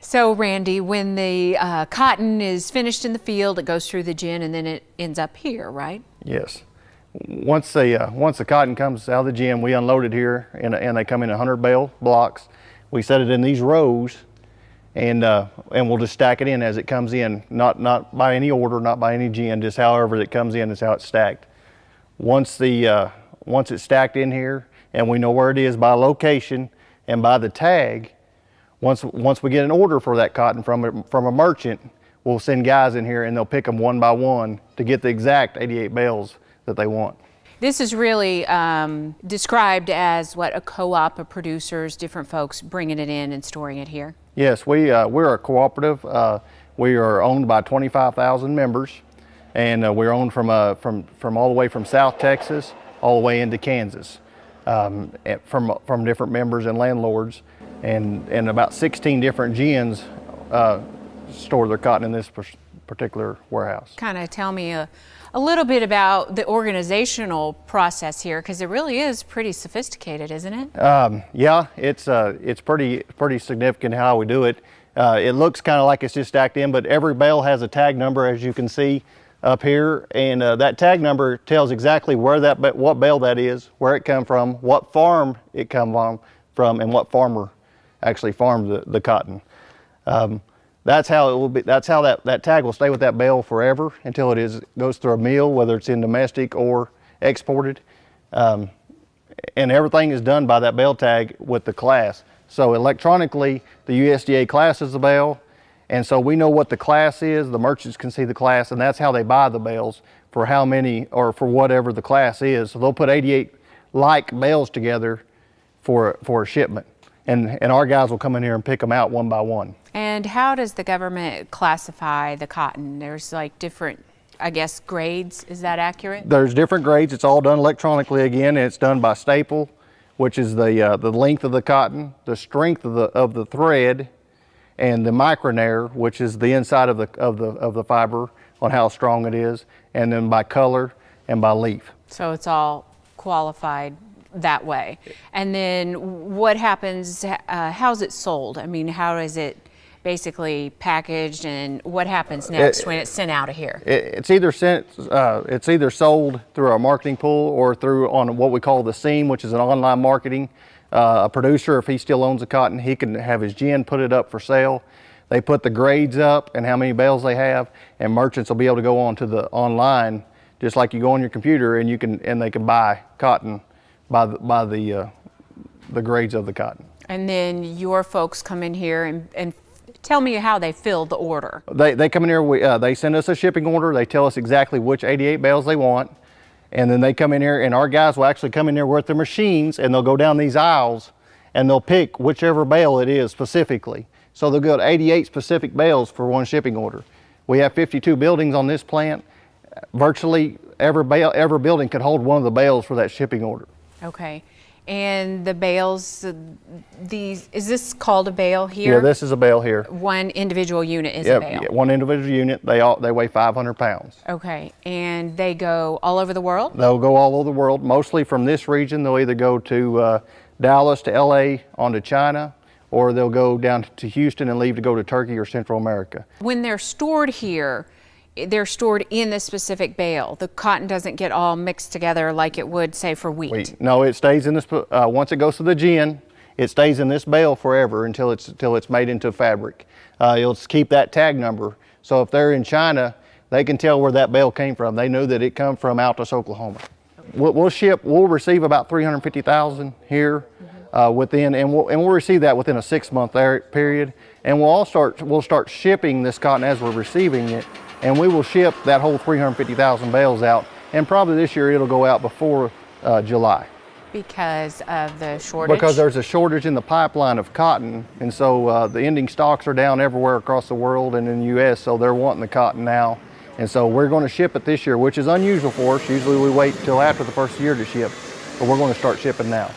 So Randy, when the cotton is finished in the field, it goes through the gin and then it ends up here, right? Yes. Once the cotton comes out of the gin, we unload it here, and they come in 100 bale blocks. We set it in these rows, and we'll just stack it in as it comes in, not by any order, not by any gin, just however it comes in is how it's stacked. Once it's stacked in here, and we know where it is by location and by the tag, once we get an order for that cotton from a merchant, we'll send guys in here and they'll pick them one by one to get the exact 88 bales that they want. This is really described as what, a co-op of producers, different folks bringing it in and storing it here? Yes, we're a cooperative. We are owned by 25,000 members, and we're owned from all the way from South Texas all the way into Kansas, from different members and landlords, and about 16 different gins store their cotton in this particular warehouse. Kind of tell me a little bit about the organizational process here, because it really is pretty sophisticated, isn't it? Yeah, it's pretty significant how we do it. It looks kind of like it's just stacked in, but every bale has a tag number, as you can see up here, and that tag number tells exactly where what bale that is, where it come from, what farm it come from, and what farmer actually farmed the cotton. That's how it will be. That's how that tag will stay with that bale forever until it goes through a mill, whether it's in domestic or exported. And everything is done by that bale tag with the class. So electronically, the USDA classes the bale, and so we know what the class is. The merchants can see the class, and that's how they buy the bales for how many or for whatever the class is. So they'll put 88 like bales together for a shipment, and our guys will come in here and pick them out one by one. And how does the government classify the cotton? There's like different, I guess, grades. Is that accurate? There's different grades. It's all done electronically again, and it's done by staple, which is the length of the cotton, the strength of the thread, and the micronair, which is the inside of the fiber on how strong it is, and then by color and by leaf. So it's all qualified that way. And then what happens? How's it sold? I mean, how is it basically packaged, and what happens next when it's sent out of here? It's either sold through our marketing pool or through on what we call the seam, which is an online marketing. A producer, if he still owns the cotton, he can have his gin put it up for sale. They put the grades up and how many bales they have, and merchants will be able to go on to the online, just like you go on your computer, and they can buy cotton by the grades of the cotton. And then your folks come in here and tell me how they fill the order. They come in here, they send us a shipping order, they tell us exactly which 88 bales they want, and then they come in here, and our guys will actually come in here with their machines, and they'll go down these aisles, and they'll pick whichever bale it is specifically. So they'll go to 88 specific bales for one shipping order. We have 52 buildings on this plant. Virtually every building could hold one of the bales for that shipping order. Okay. And the bales, is this called a bale here? Yeah, this is a bale here. One individual unit is a bale? Yeah, one individual unit. They weigh 500 pounds. Okay, and they go all over the world? They'll go all over the world, mostly from this region. They'll either go to Dallas, to LA, on to China, or they'll go down to Houston and leave to go to Turkey or Central America. When they're stored here, they're stored in this specific bale. The cotton doesn't get all mixed together like it would, say, for wheat. No, it stays in this. Once it goes to the gin, it stays in this bale forever until it's made into fabric. It'll keep that tag number. So if they're in China, they can tell where that bale came from. They know that it come from Altus, Oklahoma. We'll receive about 350,000 here and we'll receive that within a 6-month period. And we'll start shipping this cotton as we're receiving it. And we will ship that whole 350,000 bales out, and probably this year it'll go out before July. Because of the shortage? Because there's a shortage in the pipeline of cotton, and so the ending stocks are down everywhere across the world and in the U.S., so they're wanting the cotton now. And so we're going to ship it this year, which is unusual for us. Usually we wait till after the first year to ship, but we're going to start shipping now.